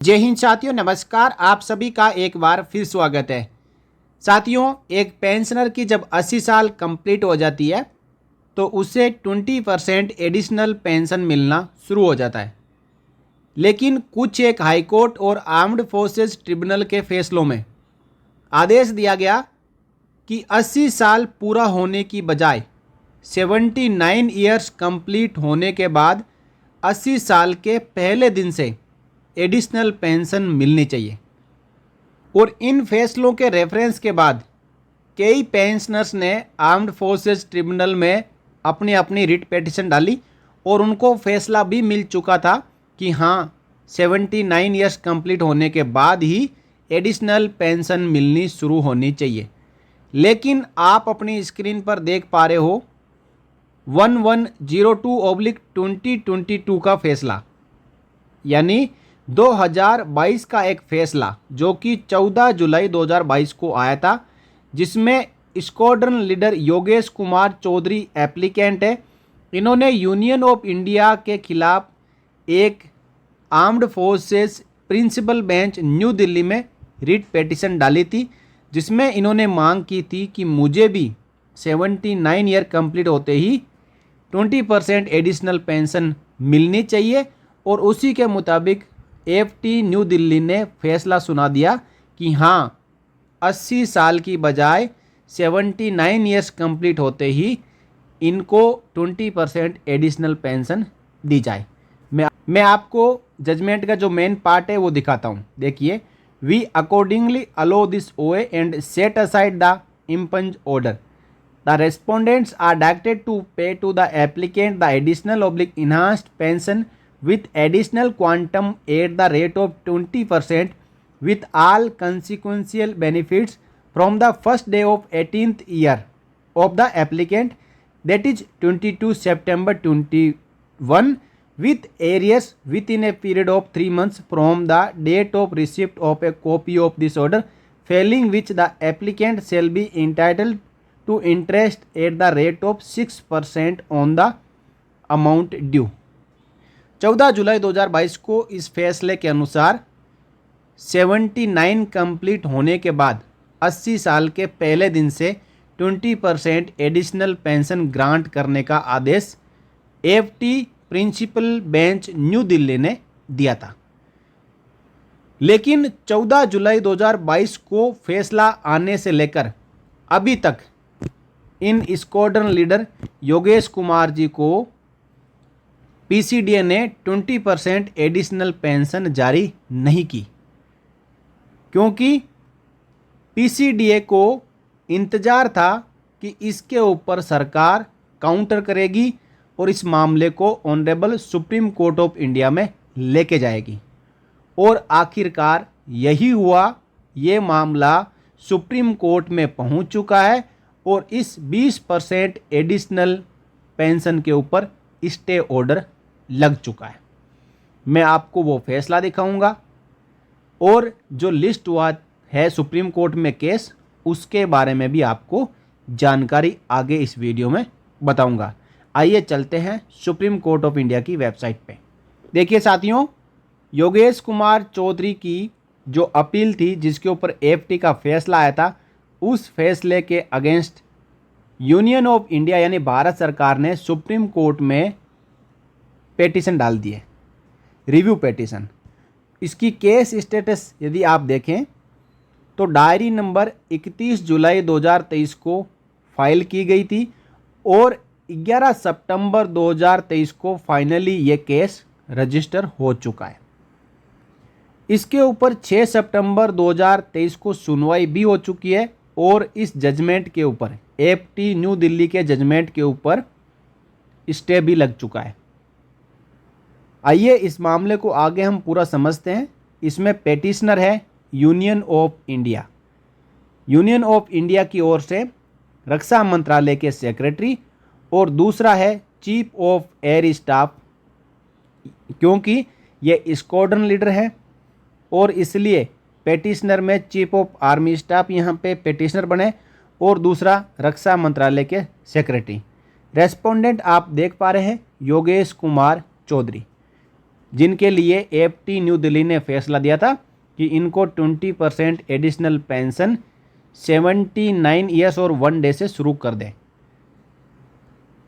जय हिंद साथियों, नमस्कार। आप सभी का एक बार फिर स्वागत है। साथियों, एक पेंशनर की जब 80 साल कंप्लीट हो जाती है तो उसे 20% एडिशनल पेंशन मिलना शुरू हो जाता है। लेकिन कुछ एक हाईकोर्ट और आर्म्ड फोर्सेस ट्रिब्यूनल के फैसलों में आदेश दिया गया कि 80 साल पूरा होने की बजाय 79 ईयर्स कंप्लीट होने के बाद 80 साल के पहले दिन से एडिशनल पेंशन मिलनी चाहिए। और इन फैसलों के रेफरेंस के बाद कई पेंशनर्स ने आर्म्ड फोर्सेस ट्रिब्यूनल में अपनी अपनी रिट पिटीशन डाली और उनको फैसला भी मिल चुका था कि हाँ, 79 ईयर्स कंप्लीट होने के बाद ही एडिशनल पेंशन मिलनी शुरू होनी चाहिए। लेकिन आप अपनी स्क्रीन पर देख पा रहे हो 1102/2022 का फैसला, यानी 2022 का एक फैसला जो कि 14 जुलाई 2022 को आया था, जिसमें squadron leader Yogesh Kumar Chaudhary applicant है। इन्होंने यूनियन ऑफ इंडिया के खिलाफ एक armed forces principal bench new Delhi में रिट पिटीशन डाली थी, जिसमें इन्होंने मांग की थी कि मुझे भी 79 ईयर कंप्लीट होते ही 20% एडिशनल पेंशन मिलनी चाहिए। और उसी के मुताबिक एफटी न्यू दिल्ली ने फैसला सुना दिया कि हाँ, 80 साल की बजाय 79 ईयर्स कंप्लीट होते ही इनको 20% एडिशनल पेंशन दी जाए। मैं आपको जजमेंट का जो मेन पार्ट है वो दिखाता हूँ। देखिए, we accordingly allow this OA and set aside the impugned order. The respondents are directed to pay to the applicant the additional oblique enhanced pension with additional quantum at the rate of 20% with all consequential benefits from the first day of 18th year of the applicant, that is 22 September 21, with arrears within a period of 3 months from the date of receipt of a copy of this order, failing which the applicant shall be entitled to interest at the rate of 6% on the amount due। 14 जुलाई 2022 को इस फैसले के अनुसार 79 complete होने के बाद 80 साल के पहले दिन से 20% एडिशनल पेंशन ग्रांट करने का आदेश FT principal bench new Delhi ने दिया था। लेकिन 14 जुलाई 2022 को फैसला आने से लेकर अभी तक इन स्क्वाड्रन लीडर योगेश कुमार जी को पीसीडीए ने 20% एडिशनल पेंशन जारी नहीं की, क्योंकि पीसीडीए को इंतज़ार था कि इसके ऊपर सरकार काउंटर करेगी और इस मामले को honourable supreme court of India में लेके जाएगी। और आखिरकार यही हुआ। ये मामला सुप्रीम कोर्ट में पहुंच चुका है और इस 20% एडिशनल पेंशन के ऊपर स्टे ऑर्डर लग चुका है। मैं आपको वो फैसला दिखाऊंगा और जो लिस्ट हुआ है सुप्रीम कोर्ट में केस, उसके बारे में भी आपको जानकारी आगे इस वीडियो में बताऊंगा। आइए चलते हैं सुप्रीम कोर्ट ऑफ इंडिया की वेबसाइट पे। देखिए साथियों, योगेश कुमार चौधरी की जो अपील थी जिसके ऊपर एफटी का फैसला आया था, उस फैसले के अगेंस्ट यूनियन ऑफ इंडिया यानी भारत सरकार ने सुप्रीम कोर्ट में पेटिशन डाल दी है, रिव्यू पेटिशन। इसकी केस स्टेटस यदि आप देखें तो डायरी नंबर 31 जुलाई 2023 को फाइल की गई थी और 11 सितंबर 2023 को फाइनली ये केस रजिस्टर हो चुका है। इसके ऊपर 6 सितंबर 2023 को सुनवाई भी हो चुकी है और इस जजमेंट के ऊपर एफटी न्यू दिल्ली के जजमेंट के ऊपर स्टे भी लग चुका है। आइए इस मामले को आगे हम पूरा समझते हैं। इसमें पेटिशनर है union of India. Union of India की ओर से रक्षा मंत्रालय के सेक्रेटरी और दूसरा है चीफ ऑफ एयर स्टाफ, क्योंकि ये स्क्वाड्रन लीडर है और इसलिए पेटिशनर में चीफ ऑफ आर्मी स्टाफ यहाँ पे पेटिशनर बने और दूसरा रक्षा मंत्रालय के सेक्रेटरी। रेस्पोंडेंट आप देख पा रहे हैं योगेश कुमार चौधरी। जिनके लिए एफटी न्यू दिल्ली ने फैसला दिया था कि इनको 20% एडिशनल पेंशन 79 ईयर्स और 1 डे से शुरू कर दें।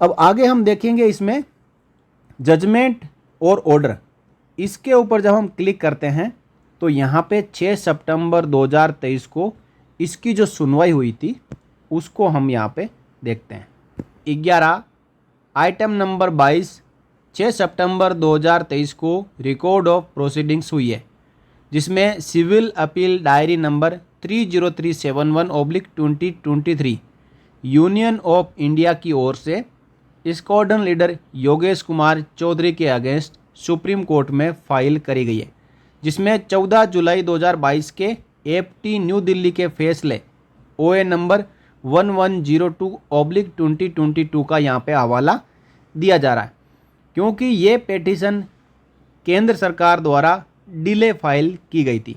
अब आगे हम देखेंगे इसमें जजमेंट और ऑर्डर, इसके ऊपर जब हम क्लिक करते हैं तो यहाँ पे 6 सितंबर 2023 को इसकी जो सुनवाई हुई थी उसको हम यहाँ पे देखते हैं। 11 आइटम नंबर 22 6 सितंबर 2023 को रिकॉर्ड ऑफ प्रोसीडिंग्स हुई है, जिसमें civil appeal diary number 30371/2023 union of India की ओर से स्क्वाड्रन लीडर योगेश कुमार चौधरी के अगेंस्ट सुप्रीम कोर्ट में फाइल करी गई है, जिसमें 14 जुलाई 2022 के एफटी न्यू दिल्ली के फैसले OA नंबर 1102/2022 का यहाँ पे हवाला दिया जा रहा है, क्योंकि ये पिटीशन केंद्र सरकार द्वारा डिले फाइल की गई थी।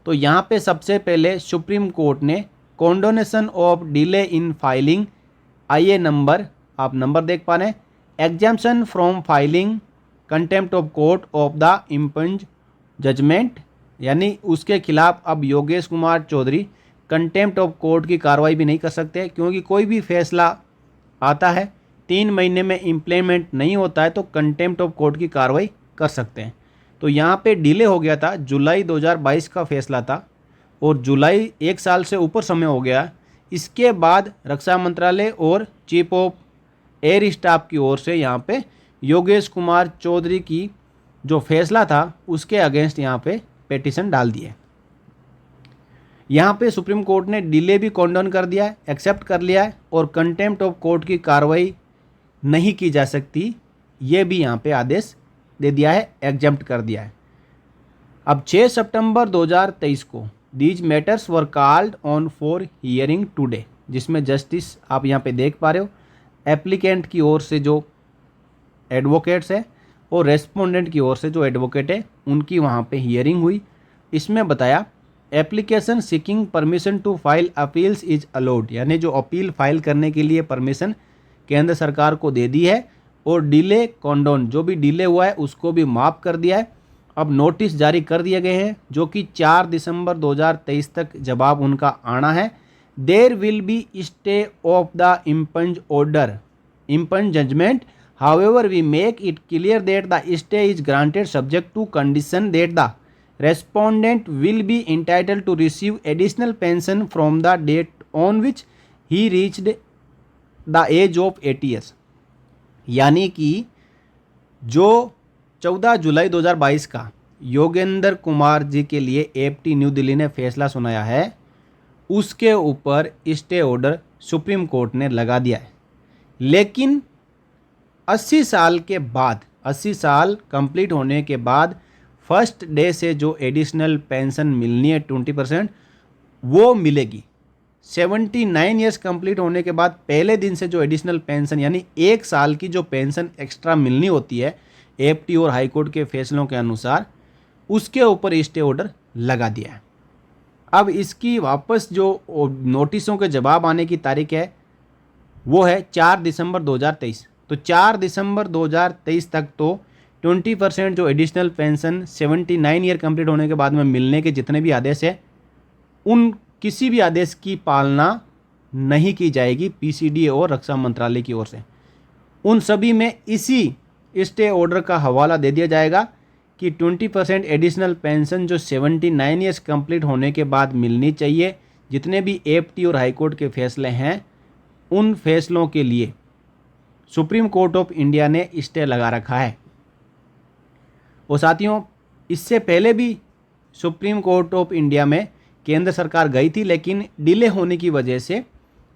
तो यहाँ पे सबसे पहले सुप्रीम कोर्ट ने condonation of delay in filing IA number, आप नंबर देख पा रहे हैं, exemption from filing contempt of court of the impugned judgement, यानी उसके खिलाफ अब Yogesh Kumar Chaudhary contempt of court की कार्रवाई भी नहीं कर सकते, क्योंकि कोई भी फैसला आता है 3 महीने में इम्प्लीमेंट नहीं होता है तो कंटेम्प्ट ऑफ कोर्ट की कार्रवाई कर सकते हैं। तो यहाँ पे डिले हो गया था, जुलाई 2022 का फैसला था और जुलाई 1 साल से ऊपर समय हो गया। इसके बाद रक्षा मंत्रालय और चीफ ऑफ एयर स्टाफ की ओर से यहाँ पे योगेश कुमार चौधरी की जो फैसला था उसके अगेंस्ट यहाँ पे पिटीशन डाल दिए। यहाँ पे सुप्रीम कोर्ट ने डिले भी कॉन्डोन कर दिया है, एक्सेप्ट कर लिया है और कंटेम्प्ट ऑफ कोर्ट की कार्रवाई नहीं की जा सकती, ये भी यहाँ पे आदेश दे दिया है, एग्जम्प्ट कर दिया है। अब 6 सितंबर 2023 को these matters were called on for hearing today, जिसमें जस्टिस आप यहाँ पे देख पा रहे हो, एप्लीकेंट की ओर से जो एडवोकेट्स है और रेस्पोंडेंट की ओर से जो एडवोकेट है उनकी वहाँ पे हियरिंग हुई। इसमें बताया application seeking permission to file appeals is allowed, यानी जो अपील फाइल करने के लिए परमिशन केंद्र सरकार को दे दी है और डिले कॉन्डोन, जो भी डिले हुआ है उसको भी माफ़ कर दिया है। अब नोटिस जारी कर दिए गए हैं जो कि 4 दिसंबर 2023 तक जवाब उनका आना है। There will be stay of the impugned order impugned judgement, however we make it clear that the stay is granted subject to condition that the respondent will be entitled to receive additional pension from the date on which he reached the age of 80 years, यानी कि जो 14 जुलाई 2022 का योगेंद्र कुमार जी के लिए FT new Delhi ने फैसला सुनाया है उसके ऊपर स्टे ऑर्डर सुप्रीम कोर्ट ने लगा दिया है। लेकिन 80 साल के बाद, 80 साल कंप्लीट होने के बाद फर्स्ट डे से जो एडिशनल पेंशन मिलनी है 20% वो मिलेगी। 79 ईयर्स कंप्लीट होने के बाद पहले दिन से जो एडिशनल पेंशन यानी 1 साल की जो पेंशन एक्स्ट्रा मिलनी होती है एफटी और हाईकोर्ट के फैसलों के अनुसार, उसके ऊपर स्टे ऑर्डर लगा दिया है। अब इसकी वापस जो नोटिसों के जवाब आने की तारीख है वो है 4 दिसंबर 2023। तो 4 दिसंबर 2023 तक तो 20% जो एडिशनल पेंशन 79 ईयर कंप्लीट होने के बाद में मिलने के जितने भी आदेश है उन किसी भी आदेश की पालना नहीं की जाएगी पीसीडीए और रक्षा मंत्रालय की ओर से। उन सभी में इसी स्टे ऑर्डर का हवाला दे दिया जाएगा कि 20% एडिशनल पेंशन जो 79 ईयर्स कंप्लीट होने के बाद मिलनी चाहिए, जितने भी एफटी और हाईकोर्ट के फैसले हैं उन फैसलों के लिए सुप्रीम कोर्ट ऑफ इंडिया ने स्टे लगा रखा है। और साथियों, इससे पहले भी सुप्रीम कोर्ट ऑफ इंडिया में केंद्र सरकार गई थी, लेकिन डिले होने की वजह से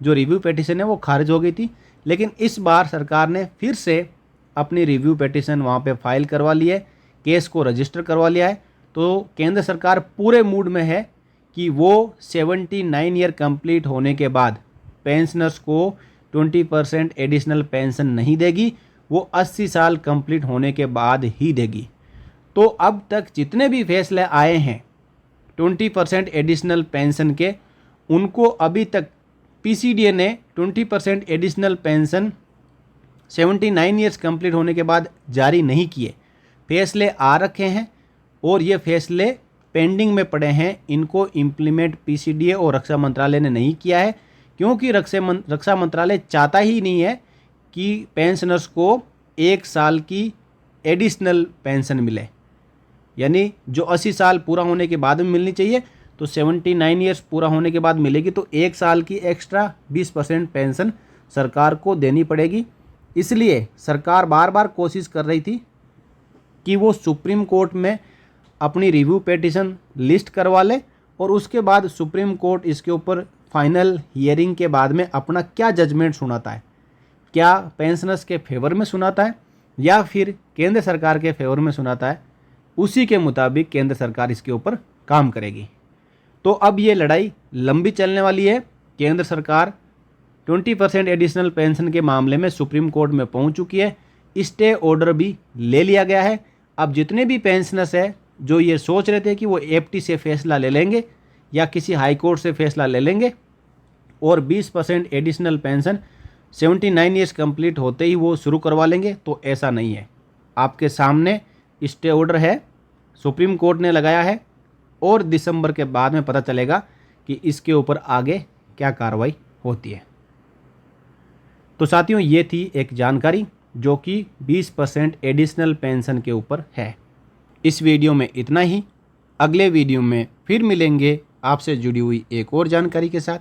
जो रिव्यू पिटीशन है वो खारिज हो गई थी। लेकिन इस बार सरकार ने फिर से अपनी रिव्यू पिटीशन वहाँ पे फाइल करवा ली है, केस को रजिस्टर करवा लिया है। तो केंद्र सरकार पूरे मूड में है कि वो 79 ईयर कंप्लीट होने के बाद पेंशनर्स को 20% एडिशनल पेंशन नहीं देगी, वो 80 साल कंप्लीट होने के बाद ही देगी। तो अब तक जितने भी फैसले आए हैं 20% एडिशनल पेंशन के, उनको अभी तक पीसीडीए ने 20% एडिशनल पेंशन 79 ईयर्स कंप्लीट होने के बाद जारी नहीं किए। फैसले आ रखे हैं और ये फैसले पेंडिंग में पड़े हैं, इनको इम्प्लीमेंट पीसीडीए और रक्षा मंत्रालय ने नहीं किया है, क्योंकि रक्षा मंत्रालय चाहता ही नहीं है कि पेंशनर्स को 1 साल की एडिशनल पेंशन मिले, यानी जो 80 साल पूरा होने के बाद में मिलनी चाहिए तो 79 ईयर्स पूरा होने के बाद मिलेगी, तो 1 साल की एक्स्ट्रा 20% पेंशन सरकार को देनी पड़ेगी। इसलिए सरकार बार बार कोशिश कर रही थी कि वो सुप्रीम कोर्ट में अपनी रिव्यू पिटीशन लिस्ट करवा ले और उसके बाद सुप्रीम कोर्ट इसके ऊपर फाइनल हियरिंग के बाद में अपना क्या जजमेंट सुनाता है, क्या पेंशनर्स के फेवर में सुनाता है या फिर केंद्र सरकार के फेवर में सुनाता है, उसी के मुताबिक केंद्र सरकार इसके ऊपर काम करेगी। तो अब ये लड़ाई लंबी चलने वाली है। केंद्र सरकार 20% एडिशनल पेंशन के मामले में सुप्रीम कोर्ट में पहुंच चुकी है, स्टे ऑर्डर भी ले लिया गया है। अब जितने भी पेंशनर्स हैं जो ये सोच रहे थे कि वो एफटी से फैसला ले लेंगे या किसी हाई कोर्ट से फैसला ले लेंगे और 20% एडिशनल पेंशन 79 ईयर्स कंप्लीट होते ही वो शुरू करवा लेंगे, तो ऐसा नहीं है। आपके सामने स्टे ऑर्डर है, सुप्रीम कोर्ट ने लगाया है और दिसंबर के बाद में पता चलेगा कि इसके ऊपर आगे क्या कार्रवाई होती है। तो साथियों, ये थी एक जानकारी जो कि 20% एडिशनल पेंशन के ऊपर है। इस वीडियो में इतना ही। अगले वीडियो में फिर मिलेंगे आपसे जुड़ी हुई एक और जानकारी के साथ।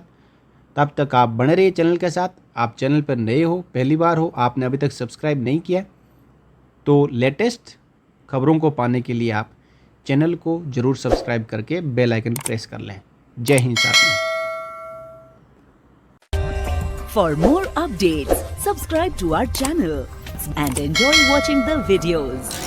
तब तक आप बने रहिए चैनल के साथ। आप चैनल पर नए हो, पहली बार हो, आपने अभी तक सब्सक्राइब नहीं किया तो लेटेस्ट खबरों को पाने के लिए आप चैनल को ज़रूर सब्सक्राइब करके बेल आइकन प्रेस कर लें। जय हिंद साथियों। For more updates, subscribe to our channel and enjoy watching the videos.